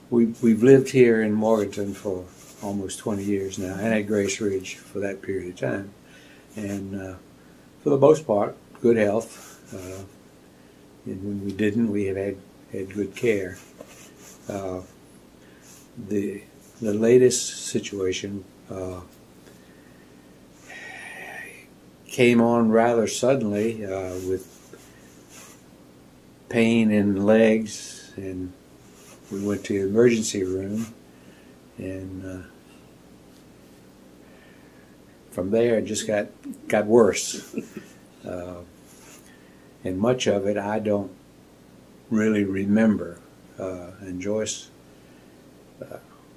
we've lived here in Morganton for almost 20 years now, and at Grace Ridge for that period of time. And for the most part, good health. And when we didn't, we have had good care. The latest situation came on rather suddenly with pain in legs, and we went to the emergency room, and from there it just got worse. And much of it I don't really remember. And Joyce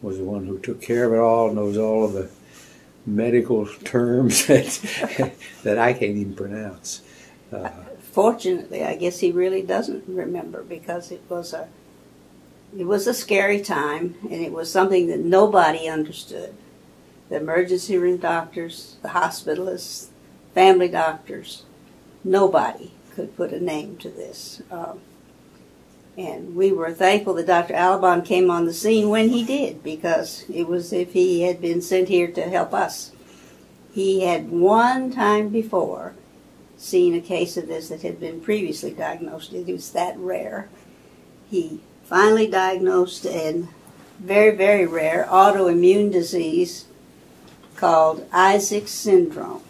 was the one who took care of it all, knows all of the medical terms that I can't even pronounce. Fortunately, I guess he really doesn't remember, because it was a scary time, and it was something that nobody understood. The emergency room doctors, the hospitalists, family doctors, nobody could put a name to this. And we were thankful that Dr. Allaboun came on the scene when he did, because it was as if he had been sent here to help us. He had one time before seen a case of this that had been previously diagnosed. It was that rare. He finally diagnosed a very, very rare autoimmune disease called Isaac's syndrome.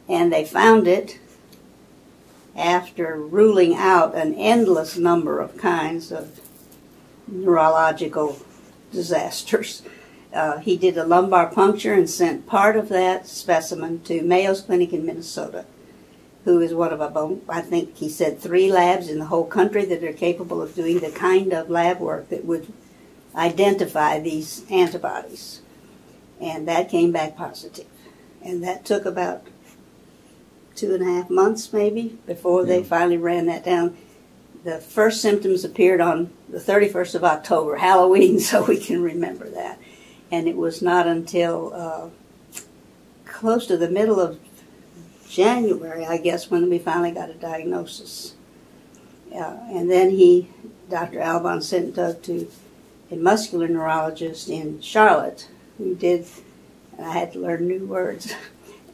And they found it after ruling out an endless number of kinds of neurological disasters. He did a lumbar puncture and sent part of that specimen to Mayo's Clinic in Minnesota, who is one of about, I think he said, 3 labs in the whole country that are capable of doing the kind of lab work that would identify these antibodies. And that came back positive. And that took about 2.5 months maybe before they finally ran that down. The first symptoms appeared on the 31st of October, Halloween, so we can remember that. And it was not until close to the middle of January, I guess, when we finally got a diagnosis. And then Dr. Allaboun sent Doug to a muscular neurologist in Charlotte who did, and I had to learn new words,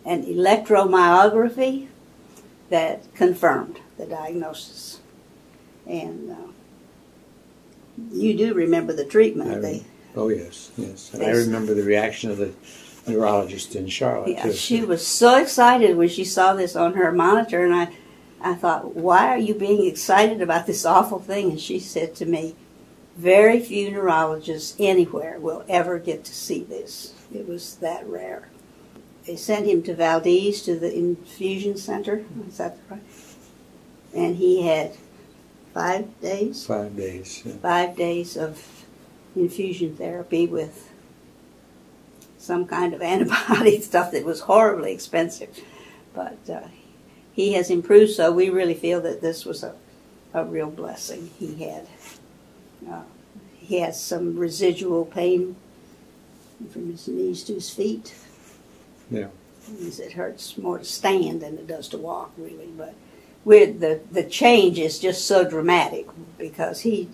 an electromyography that confirmed the diagnosis. And you do remember the treatment. Oh, yes, yes. And I remember the reaction of the neurologist in Charlotte, yeah, too. She was so excited when she saw this on her monitor, and I thought, why are you being excited about this awful thing? And she said to me, very few neurologists anywhere will ever get to see this. It was that rare. They sent him to Valdez, to the infusion center. Is that right? And he had 5 days? 5 days. Yeah. 5 days of infusion therapy with some kind of antibody stuff that was horribly expensive. But he has improved, so we really feel that this was a real blessing. He has some residual pain from his knees to his feet. Yeah. It hurts more to stand than it does to walk, really. But the change is just so dramatic, because he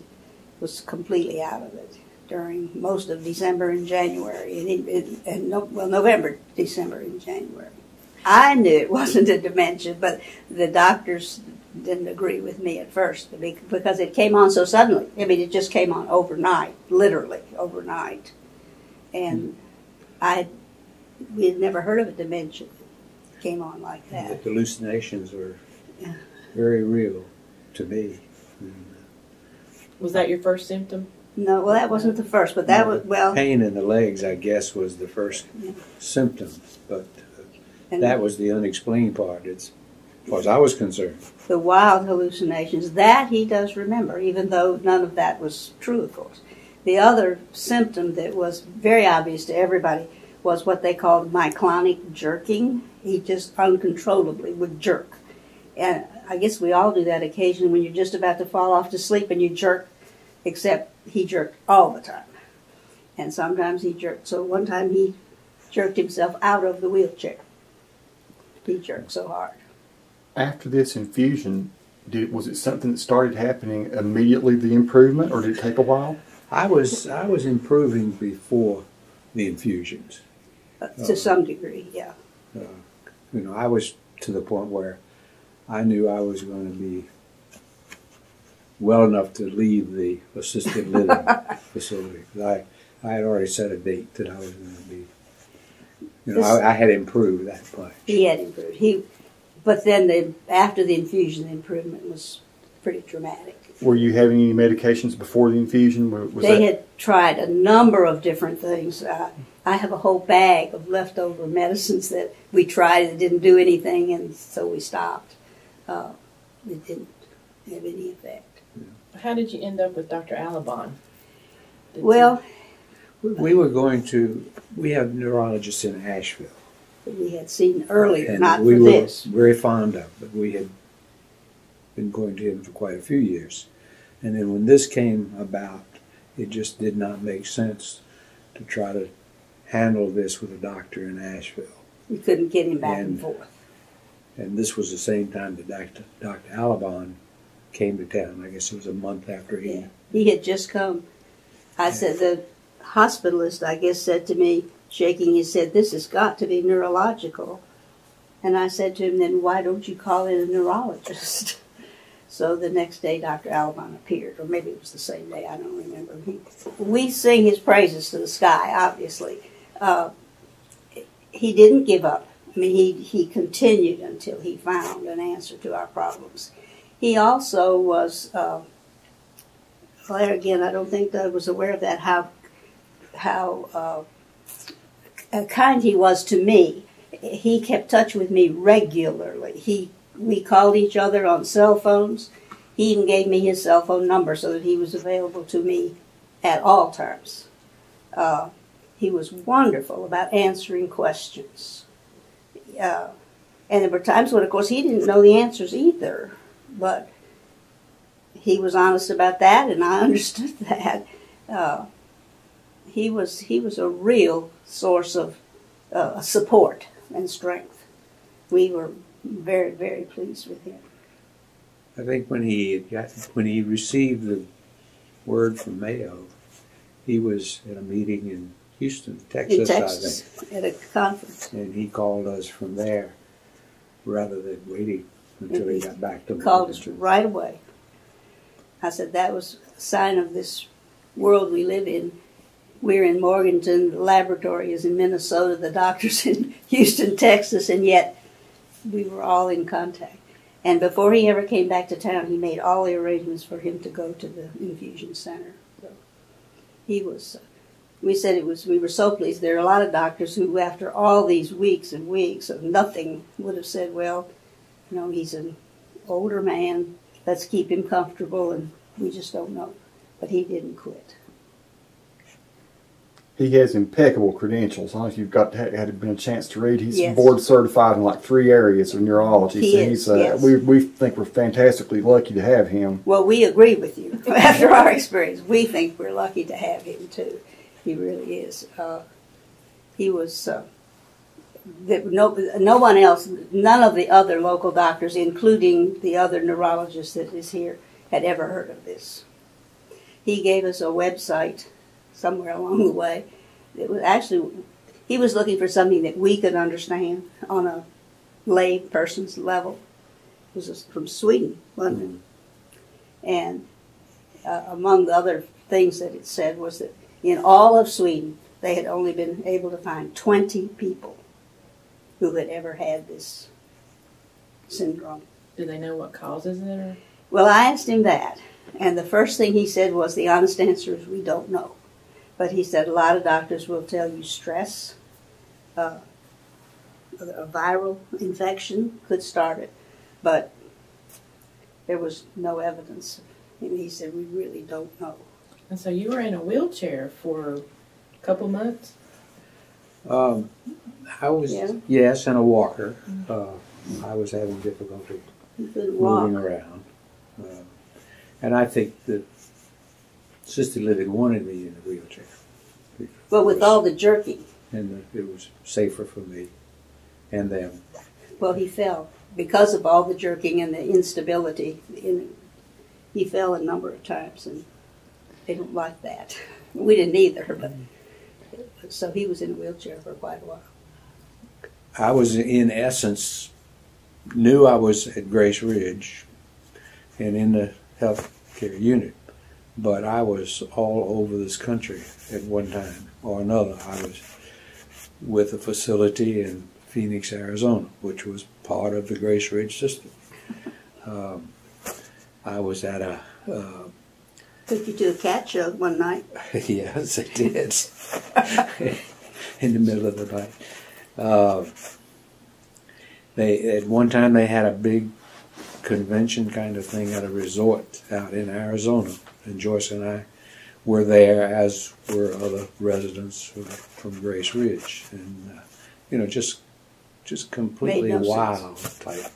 was completely out of it during most of December and January, November, December, and January. I knew it wasn't a dementia, but the doctors didn't agree with me at first, because it came on so suddenly. I mean, it just came on overnight, literally overnight. And we had never heard of a dementia that came on like that. The hallucinations were very real to me. Was that your first symptom? No, well, that wasn't the first, but that was, well... Pain in the legs, I guess, was the first symptom, but that was the unexplained part, as far as I was concerned. The wild hallucinations, that he does remember, even though none of that was true, of course. The other symptom that was very obvious to everybody was what they called myoclonic jerking. He just uncontrollably would jerk. And I guess we all do that occasionally when you're just about to fall off to sleep and you jerk, except he jerked all the time. And sometimes he jerked. So one time he jerked himself out of the wheelchair. He jerked so hard. After this infusion, Was it something that started happening immediately, the improvement, or did it take a while? I was improving before the infusions. To some degree, yeah. I was to the point where I knew I was going to be well enough to leave the assisted living facility. I had already set a date that I was going to be. I had improved that much. He had improved. But then after the infusion, the improvement was pretty dramatic. Were you having any medications before the infusion? They had tried a number of different things. I have a whole bag of leftover medicines that we tried and didn't do anything, and so we stopped. It didn't have any effect. How did you end up with Dr. Allaboun? Well, we were going to. We have neurologists in Asheville. We had seen earlier, and not we for were this. very fond of, but we had been going to him for quite a few years. And then when this came about, it just did not make sense to try to handle this with a doctor in Asheville. We couldn't get him back and forth. And this was the same time that Dr. Allaboun came to town. I guess it was a month after he... Yeah. He had just come. I said, the hospitalist, I guess, said to me, shaking his head, "This has got to be neurological." And I said to him, "Then why don't you call in a neurologist?" So the next day, Dr. Allaboun appeared, or maybe it was the same day, I don't remember. We sing his praises to the sky, obviously. He didn't give up. I mean, he continued until he found an answer to our problems. He also was, well, again, I don't think Doug was aware of that, how kind he was to me. He kept touch with me regularly. We called each other on cell phones. He even gave me his cell phone number so that he was available to me at all times. He was wonderful about answering questions. And there were times when, of course, he didn't know the answers either. But he was honest about that, and I understood that. He was a real source of support and strength. We were very, very pleased with him. I think when he received the word from Mayo, he was at a meeting in Houston, Texas, I think, at a conference. And he called us from there rather than waiting until he got back to called us right away. I said that was a sign of this world we live in. We're in Morganton, the laboratory is in Minnesota, the doctor's in Houston, Texas, and yet we were all in contact. And before he ever came back to town, he made all the arrangements for him to go to the infusion center. So he was, we were so pleased. There are a lot of doctors who, after all these weeks and weeks of nothing, would have said, well, he's an older man, let's keep him comfortable, and we just don't know. But he didn't quit. He has impeccable credentials. I don't know if you've had been a chance to read. He's yes. board certified in like 3 areas of neurology. Yes. We think we're fantastically lucky to have him. Well, we agree with you. After our experience, we think we're lucky to have him too. He really is. He was. No one else, none of the other local doctors, including the other neurologist that is here, had ever heard of this. He gave us a website somewhere along the way. It was actually, he was looking for something that we could understand on a lay person's level. It was from Sweden, London. And among the other things that it said was that in all of Sweden, they had only been able to find 20 people who had ever had this syndrome. Do they know what causes it? Or? Well, I asked him that, and the first thing he said was the honest answer is we don't know. But he said a lot of doctors will tell you stress, a viral infection could start it, but there was no evidence. And he said we really don't know. And so you were in a wheelchair for a couple months? I was, yes, and a walker. I was having difficulty moving around. And I think that assisted living wanted me in a wheelchair. But with all the jerking. And it was safer for me and them. Well, he fell because of all the jerking and the instability, he fell a number of times, and they don't like that. We didn't either, but so he was in a wheelchair for quite a while. I was, in essence, knew I was at Grace Ridge and in the health care unit, but I was all over this country at one time or another. I was with a facility in Phoenix, Arizona, which was part of the Grace Ridge system. I was at a... Took you to a cat show one night. Yes, it did. In the middle of the night. At one time they had a big convention kind of thing at a resort out in Arizona, and Joyce and I were there, as were other residents from Grace Ridge, and just completely Made no wild type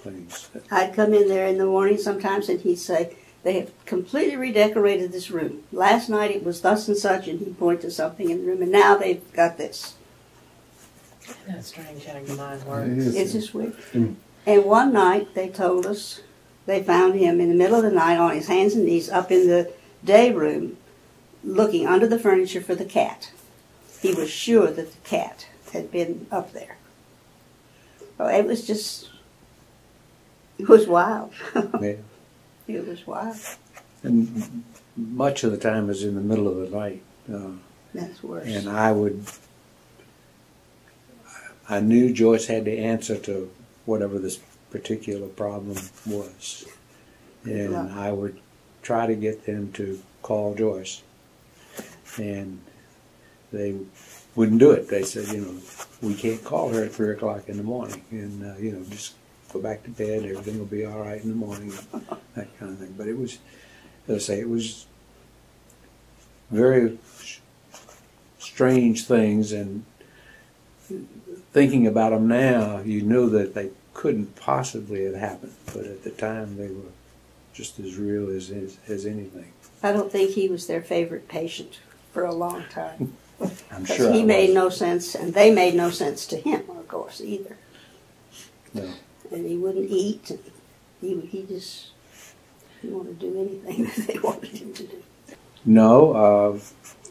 things. I'd come in there in the morning sometimes, and he'd say, "They have completely redecorated this room. Last night it was thus and such," and he'd point to something in the room, and now they've got this. That's strange how your mind works. It's just weird. And one night they told us they found him in the middle of the night on his hands and knees up in the day room looking under the furniture for the cat. He was sure that the cat had been up there. Oh, it was just, it was wild. Yeah. It was wild. And much of the time was in the middle of the night. That's worse. And I knew Joyce had the answer to whatever this particular problem was. And I would try to get them to call Joyce. And they wouldn't do it. They said, we can't call her at 3 o'clock in the morning. And, just go back to bed. Everything will be all right in the morning. That kind of thing. But it was, as I say, it was very strange things. And thinking about them now, you knew that they couldn't possibly have happened. But at the time, they were just as real as anything. I don't think he was their favorite patient for a long time. I'm sure he made no sense, and they made no sense to him, of course, either. No. And he wouldn't eat, and he just didn't want to do anything that they wanted him to do. No,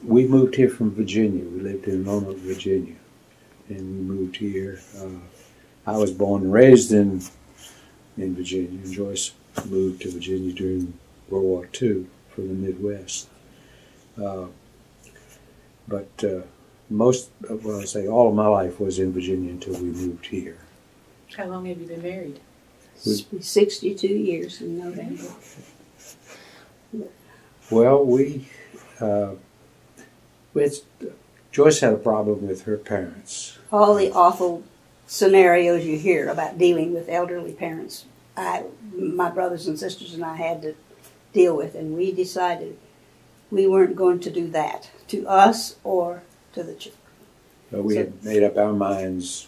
we moved here from Virginia. We lived in Roanoke, Virginia, and we moved here. I was born and raised in Virginia, and Joyce moved to Virginia during World War II from the Midwest. But all of my life was in Virginia until we moved here. How long have you been married? 62 years in November. Well, Joyce had a problem with her parents. All the awful scenarios you hear about dealing with elderly parents, my brothers and sisters and I had to deal with, and we decided we weren't going to do that to us or to the children. But we had made up our minds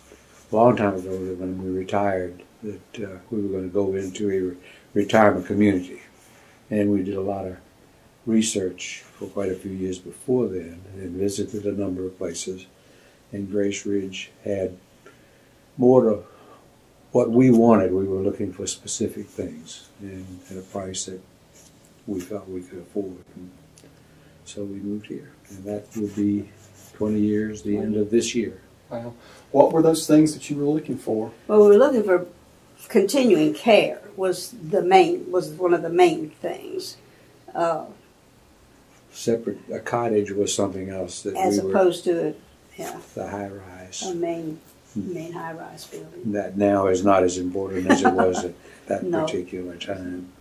a long time ago that when we retired that we were going to go into a retirement community. And we did a lot of research for quite a few years before then and visited a number of places. And Grace Ridge had more to what we wanted. We were looking for specific things and at a price that we felt we could afford. And so we moved here. And that will be 20 years, the end of this year. Wow. What were those things that you were looking for? Well, we were looking for continuing care was one of the main things. A cottage was something else that as opposed to the high rise. A main high rise building. That now is not as important as it was at that No. particular time.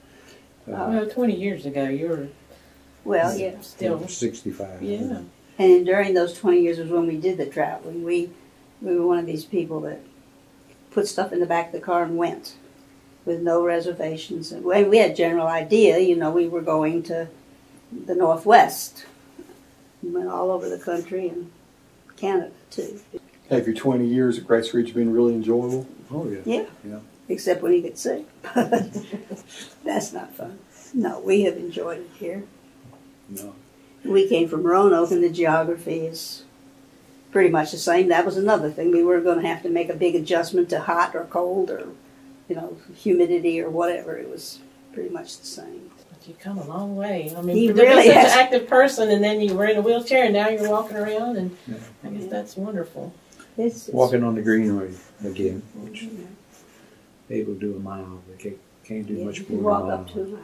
Well, 20 years ago, you were still 65. Yeah. And during those 20 years was when we did the traveling. We were one of these people that put stuff in the back of the car and went with no reservations. And we had a general idea, we were going to the Northwest. We went all over the country and Canada too. Have your 20 years at Grace Ridge been really enjoyable? Oh, yeah. Yeah. Except when you get sick. That's not fun. No, we have enjoyed it here. No. We came from Roanoke, and the geography is pretty much the same. That was another thing. We were going to have to make a big adjustment to hot or cold or humidity or whatever. It was pretty much the same. But you've come a long way. I mean, He to really be such has. an active person, and then you were in a wheelchair, and now you're walking around, and I guess that's wonderful. It's Walking on the greenway again, which able to do a mile. They can't do much you can more than walk a up mile. to a mile.